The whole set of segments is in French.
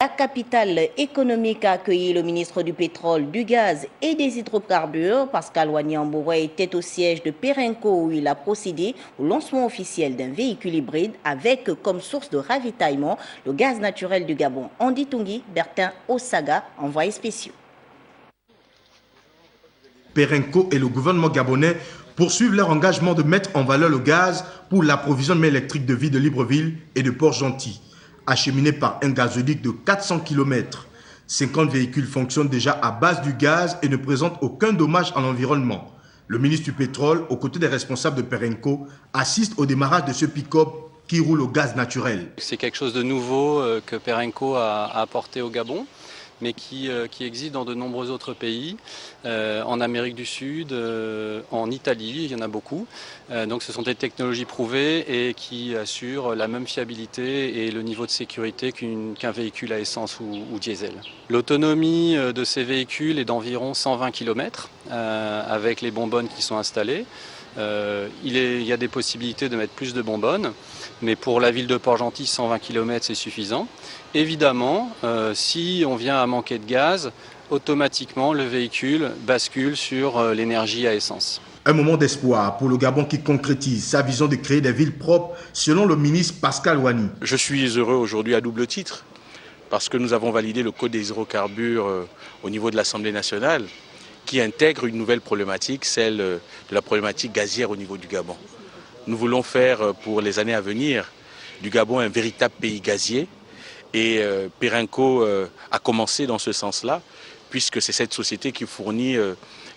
La capitale économique a accueilli le ministre du Pétrole, du Gaz et des Hydrocarbures. Pascal Wanyamboura était au siège de Perenco où il a procédé au lancement officiel d'un véhicule hybride avec comme source de ravitaillement le gaz naturel du Gabon. Andy Tungi, Bertin Osaga, envoyé spéciaux. Perenco et le gouvernement gabonais poursuivent leur engagement de mettre en valeur le gaz pour l'approvisionnement électrique de ville de Libreville et de Port-Gentil. Acheminé par un gazoduc de 400 km. 50 véhicules fonctionnent déjà à base du gaz et ne présentent aucun dommage à l'environnement. Le ministre du Pétrole, aux côtés des responsables de Perenco, assiste au démarrage de ce pick-up qui roule au gaz naturel. C'est quelque chose de nouveau que Perenco a apporté au Gabon, mais qui existe dans de nombreux autres pays, en Amérique du Sud, en Italie, il y en a beaucoup. Donc ce sont des technologies prouvées et qui assurent la même fiabilité et le niveau de sécurité qu'un véhicule à essence ou diesel. L'autonomie de ces véhicules est d'environ 120 km avec les bonbonnes qui sont installées. Il y a des possibilités de mettre plus de bonbonnes, mais pour la ville de Port-Gentil, 120 km c'est suffisant. Évidemment, si on vient à manquer de gaz, automatiquement le véhicule bascule sur l'énergie à essence. Un moment d'espoir pour le Gabon qui concrétise sa vision de créer des villes propres, selon le ministre Pascal Wani. Je suis heureux aujourd'hui à double titre, parce que nous avons validé le code des hydrocarbures au niveau de l'Assemblée nationale, qui intègre une nouvelle problématique, celle de la problématique gazière au niveau du Gabon. Nous voulons faire pour les années à venir du Gabon un véritable pays gazier et Perenco a commencé dans ce sens-là, puisque c'est cette société qui fournit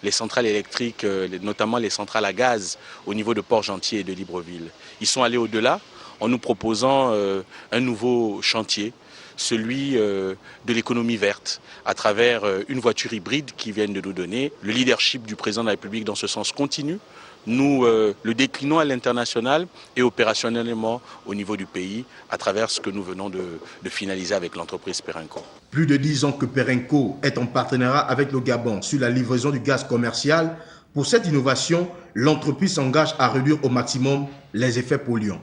les centrales électriques, notamment les centrales à gaz au niveau de Port-Gentil et de Libreville. Ils sont allés au-delà en nous proposant un nouveau chantier, celui de l'économie verte, à travers une voiture hybride qu'ils viennent de nous donner. Le leadership du président de la République dans ce sens continue. Nous le déclinons à l'international et opérationnellement au niveau du pays à travers ce que nous venons de finaliser avec l'entreprise Perenco. Plus de 10 ans que Perenco est en partenariat avec le Gabon sur la livraison du gaz commercial. Pour cette innovation, l'entreprise s'engage à réduire au maximum les effets polluants.